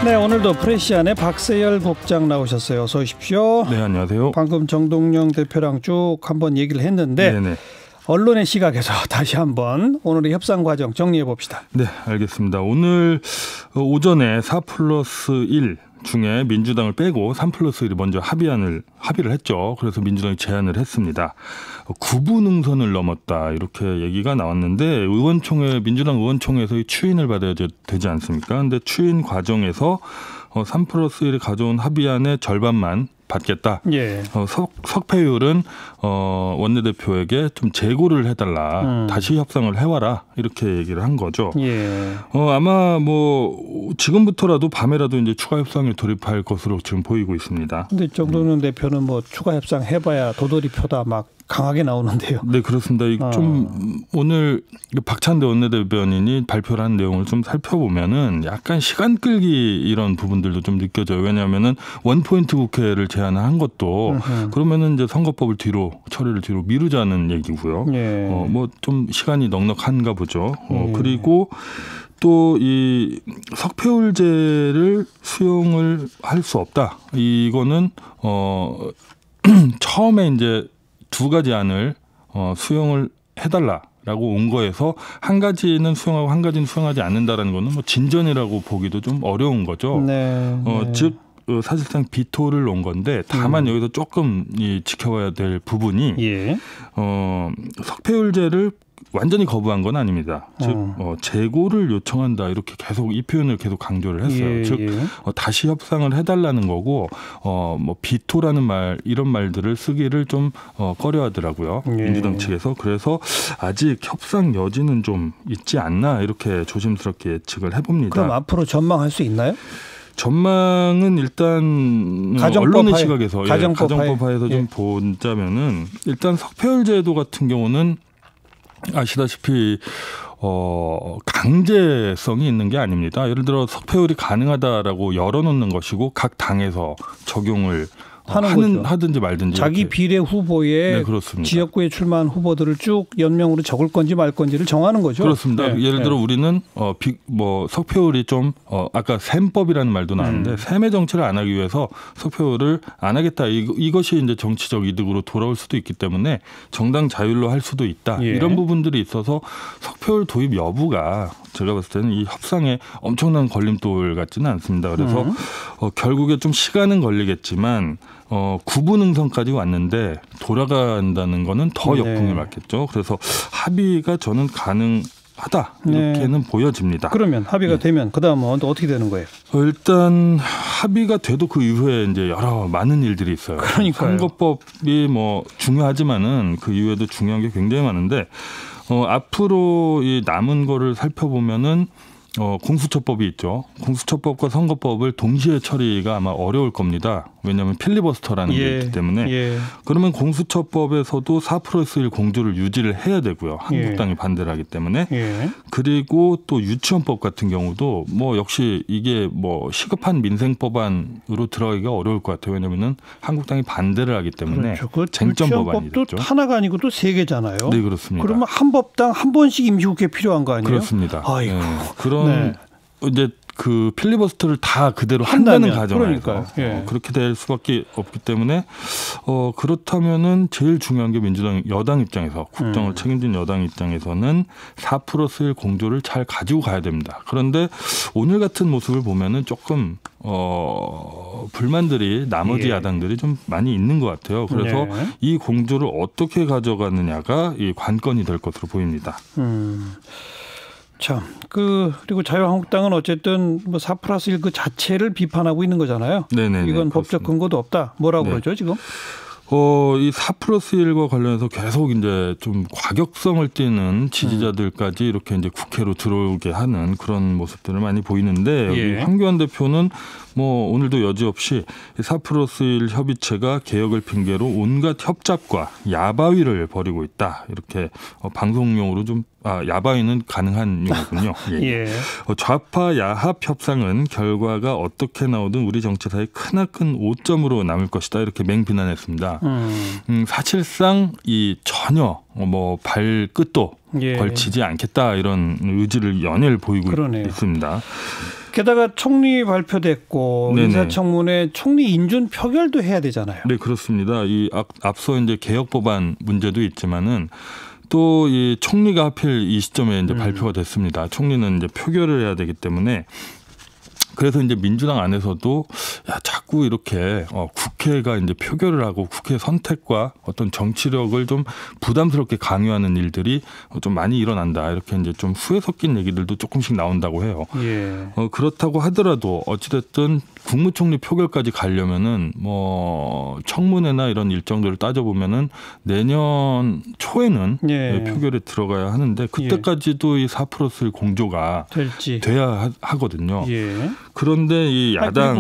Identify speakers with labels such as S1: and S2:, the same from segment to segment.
S1: 네, 오늘도 프레시안의 박세열 국장 나오셨어요. 어서 오십시오.
S2: 네, 안녕하세요.
S1: 방금 정동영 대표랑 쭉 한번 얘기를 했는데
S2: 네네.
S1: 언론의 시각에서 다시 한번 오늘의 협상 과정 정리해 봅시다.
S2: 네, 알겠습니다. 오늘 오전에 4+1 중에 민주당을 빼고 3+1이 먼저 합의를 했죠. 그래서 민주당이 제안을 했습니다. 구분응선을 넘었다 이렇게 얘기가 나왔는데 민주당 의원총회에서 추인을 받아야 되지 않습니까? 그런데 추인 과정에서 3+1이 가져온 합의안의 절반만 받겠다.
S1: 예.
S2: 석패율은 원내대표에게 좀 재고를 해달라. 다시 협상을 해와라. 이렇게 얘기를 한 거죠.
S1: 예.
S2: 아마 뭐 지금부터라도 밤에라도 이제 추가 협상에 돌입할 것으로 지금 보이고 있습니다.
S1: 근데 정동영 대표는 뭐 추가 협상 해봐야 도돌이표다 막 강하게 나오는데요.
S2: 네, 그렇습니다. 좀 오늘 박찬대 원내대변인이 발표를 한 내용을 좀 살펴보면은 약간 시간 끌기 이런 부분들도 좀 느껴져요. 왜냐하면은 원포인트 국회를 제안한 것도 그러면은 이제 선거법을 처리를 뒤로 미루자는 얘기고요.
S1: 예.
S2: 뭐 좀 시간이 넉넉한가 보죠. 그리고 또 이 석패율제를 수용을 할 수 없다. 이거는 처음에 이제 두 가지 안을 수용을 해달라라고 온 거에서 한 가지는 수용하고 한 가지는 수용하지 않는다라는 거는 뭐 진전이라고 보기도 좀 어려운 거죠.
S1: 네.
S2: 즉 사실상 비토를 놓은 건데 다만 여기서 조금 지켜봐야 될 부분이
S1: 예.
S2: 석패율제를 완전히 거부한 건 아닙니다. 즉 재고를 요청한다 이렇게 계속 이 표현을 계속 강조를 했어요.
S1: 예,
S2: 즉 다시 협상을 해달라는 거고 뭐 비토라는 말 이런 말들을 쓰기를 좀 꺼려하더라고요.
S1: 예.
S2: 민주당 측에서. 그래서 아직 협상 여지는 좀 있지 않나 이렇게 조심스럽게 예측을 해봅니다.
S1: 그럼 앞으로 전망할 수 있나요?
S2: 전망은 일단 언론의 시각에서 가정법화에서 좀 보자면은 일단 석패율제도 같은 경우는 아시다시피 강제성이 있는 게 아닙니다. 예를 들어 석패율이 가능하다라고 열어놓는 것이고 각 당에서 적용을 하든지 말든지
S1: 자기
S2: 이렇게.
S1: 비례 후보에
S2: 네,
S1: 지역구에 출마한 후보들을 쭉 연명으로 적을 건지 말 건지를 정하는 거죠.
S2: 그렇습니다. 네, 예를 들어 우리는 뭐 석패율이 좀 아까 셈법이라는 말도 나왔는데 셈의 정치를 안 하기 위해서 석패율을 안 하겠다. 이것이 이제 정치적 이득으로 돌아올 수도 있기 때문에 정당 자율로 할 수도 있다.
S1: 예.
S2: 이런 부분들이 있어서 석패율 도입 여부가 제가 봤을 때는 이 협상에 엄청난 걸림돌 같지는 않습니다. 그래서 결국에 좀 시간은 걸리겠지만 구분응선까지 왔는데 돌아간다는 거는 더 역풍이 맞겠죠. 그래서 합의가 저는 가능하다 이렇게는 보여집니다.
S1: 그러면 합의가 되면 그다음은 또 어떻게 되는 거예요?
S2: 일단 합의가 돼도 그 이후에 이제 여러 많은 일들이 있어요.
S1: 그러니까요.
S2: 선거법이 뭐 중요하지만은 그 이후에도 중요한 게 굉장히 많은데 앞으로 이 남은 거를 살펴보면은 공수처법이 있죠. 공수처법과 선거법을 동시에 처리가 아마 어려울 겁니다. 왜냐하면 필리버스터라는 게 있기 때문에. 그러면 공수처법에서도 4+1 공조를 유지를 해야 되고요. 한국당이 반대를 하기 때문에. 그리고 또 유치원법 같은 경우도 뭐 역시 이게 뭐 시급한 민생 법안으로 들어가기가 어려울 것 같아요. 왜냐하면 한국당이 반대를 하기 때문에
S1: 그렇죠.
S2: 쟁점 법안이
S1: 또
S2: 됐죠.
S1: 하나가 아니고 또 세 개잖아요.
S2: 네, 그렇습니다.
S1: 그러면 한 법당 한 번씩 임시국회 필요한 거 아니에요?
S2: 그렇습니다.
S1: 아이고.
S2: 네. 그런 이제 그 필리버스터를 다 그대로 한다는 가정에서 그렇게 될 수밖에 없기 때문에 그렇다면은 제일 중요한 게 민주당 여당 입장에서 국정을 책임진 여당 입장에서는 4+1 공조를 잘 가지고 가야 됩니다. 그런데 오늘 같은 모습을 보면은 조금 불만들이 나머지 야당들이 좀 많이 있는 것 같아요. 그래서 이 공조를 어떻게 가져가느냐가 이 관건이 될 것으로 보입니다.
S1: 참, 그리고 자유한국당은 어쨌든 뭐 4+1 그 자체를 비판하고 있는 거잖아요.
S2: 네네.
S1: 이건 법적 근거도 없다. 뭐라고 그러죠 지금?
S2: 이 4+1과 관련해서 계속 이제 좀 과격성을 띠는 지지자들까지 이렇게 이제 국회로 들어오게 하는 그런 모습들을 많이 보이는데 여기 황교안 대표는 뭐 오늘도 여지없이 4+1 협의체가 개혁을 핑계로 온갖 협잡과 야바위를 벌이고 있다. 이렇게 방송용으로 좀 야바위는 가능한 용어군요. 좌파 야합 협상은 결과가 어떻게 나오든 우리 정치사에 크나큰 오점으로 남을 것이다. 이렇게 맹비난했습니다. 사실상 이 전혀 뭐 발끝도 걸치지 않겠다 이런 의지를 연일 보이고 있습니다.
S1: 게다가 총리 발표됐고
S2: 네네.
S1: 인사청문회 총리 인준 표결도 해야 되잖아요.
S2: 네, 그렇습니다. 이 앞서 이제 개혁 법안 문제도 있지만은 또 이 총리가 하필 이 시점에 이제 발표가 됐습니다. 총리는 이제 표결을 해야 되기 때문에 그래서 이제 민주당 안에서도 야, 자꾸 이렇게 국회가 이제 표결을 하고 국회 선택과 어떤 정치력을 좀 부담스럽게 강요하는 일들이 좀 많이 일어난다. 이렇게 이제 좀 후회 섞인 얘기들도 조금씩 나온다고 해요.
S1: 예.
S2: 그렇다고 하더라도 어찌됐든 국무총리 표결까지 가려면은 뭐 청문회나 이런 일정들을 따져보면은 내년 초에는
S1: 예.
S2: 표결에 들어가야 하는데 그때까지도 이 4+1 공조가
S1: 될지
S2: 돼야 하거든요.
S1: 예.
S2: 그런데 이 야당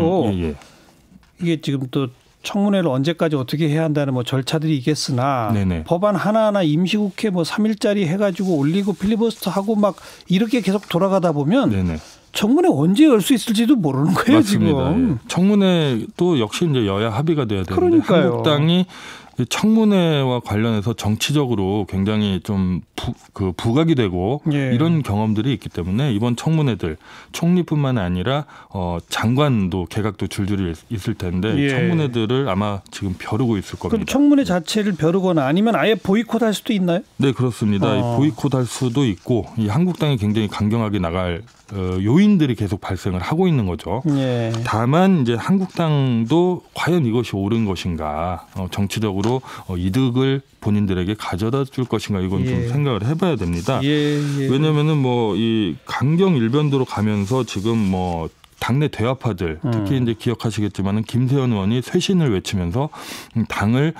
S1: 이게 지금 또 청문회를 언제까지 어떻게 해야 한다는 뭐 절차들이 있겠으나
S2: 네네.
S1: 법안 하나하나 임시국회 뭐 3일짜리 해가지고 올리고 필리버스터 하고 막 이렇게 계속 돌아가다 보면
S2: 네네.
S1: 청문회 언제 열 수 있을지도 모르는 거예요.
S2: 맞습니다.
S1: 지금.
S2: 예. 청문회도 역시 이제 여야 합의가 돼야 되는데
S1: 그러니까요.
S2: 한국당이 청문회와 관련해서 정치적으로 굉장히 좀 부각이 되고
S1: 예.
S2: 이런 경험들이 있기 때문에 이번 청문회들 총리뿐만 아니라 장관도 개각도 줄줄이 있을 텐데
S1: 예.
S2: 청문회들을 아마 지금 벼르고 있을 겁니다.
S1: 그럼 청문회 자체를 벼르거나 아니면 아예 보이콧할 수도 있나요?
S2: 네, 그렇습니다. 이 보이콧할 수도 있고 이 한국당이 굉장히 강경하게 나갈 요인들이 계속 발생을 하고 있는 거죠.
S1: 예.
S2: 다만 이제 한국당도 과연 이것이 옳은 것인가, 정치적으로 이득을 본인들에게 가져다 줄 것인가 이건
S1: 예.
S2: 좀 생각을 해봐야 됩니다.
S1: 예.
S2: 왜냐하면은 뭐 이 강경 일변도로 가면서 지금 뭐 당내 대화파들 특히 이제 기억하시겠지만은 김세현 의원이 쇄신을 외치면서 당을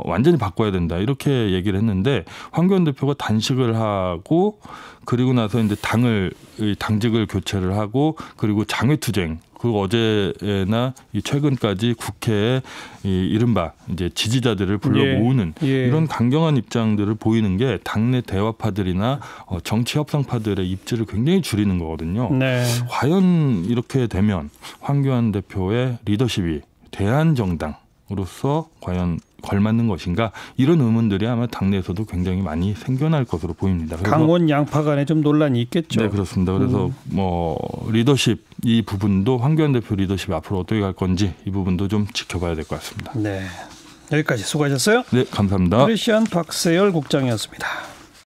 S2: 완전히 바꿔야 된다 이렇게 얘기를 했는데 황교안 대표가 단식을 하고 그리고 나서 이제 당직을 교체를 하고 그리고 장외투쟁 그 어제나 이 최근까지 국회에 이 이른바 이제 지지자들을 불러 모으는 이런 강경한 입장들을 보이는 게 당내 대화파들이나 정치 협상파들의 입지를 굉장히 줄이는 거거든요.
S1: 네.
S2: 과연 이렇게 되면 황교안 대표의 리더십이 대한정당으로서 과연 걸맞는 것인가 이런 의문들이 아마 당내에서도 굉장히 많이 생겨날 것으로 보입니다.
S1: 강원 양파 간에 좀 논란이 있겠죠.
S2: 네, 그렇습니다. 그래서 뭐 리더십 이 부분도 황교안 대표 리더십이 앞으로 어떻게 갈 건지 이 부분도 좀 지켜봐야 될 것 같습니다.
S1: 네, 여기까지 수고하셨어요.
S2: 네, 감사합니다.
S1: 크리스찬 박세열 국장이었습니다.